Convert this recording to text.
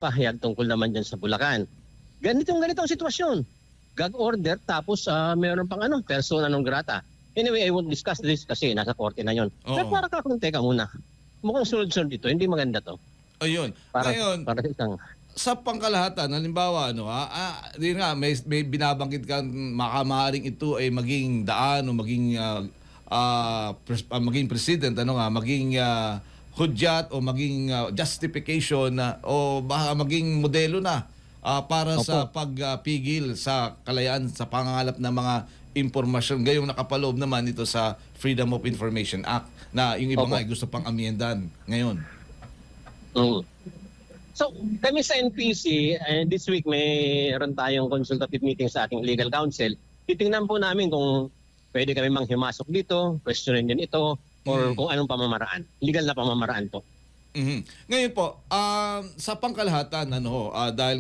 pahayag tungkol naman dyan sa Bulacan. Ganito ang sitwasyon. Gag order tapos mayroon pang persona non grata. Anyway, I won't discuss this kasi nasa korte na yon. Oo. Pero para teka muna. Mukhang sunod-sunod dito, hindi maganda to. Ayun. Para, Ngayon, para sa isang... sa pangkalahatan, halimbawa, di nga, may binabanggit ka, maaaring ito ay maging daan o maging maging president, maging hudyat o maging justification o baka maging modelo na para sa pagpigil sa kalayaan sa pangangalap ng mga impormasyon. Gayong nakapaloob naman ito sa Freedom of Information Act na yung iba nga ay gusto pang amyendan ngayon. So, kami sa NPC, this week mayroon tayong consultative meeting sa ating legal counsel. Titingnan po namin kung pwede kami manghimasok dito, questionin din ito, or kung anong pamamaraan. Legal na pamamaraan po. Ngayon po, sa pangkalahatan, dahil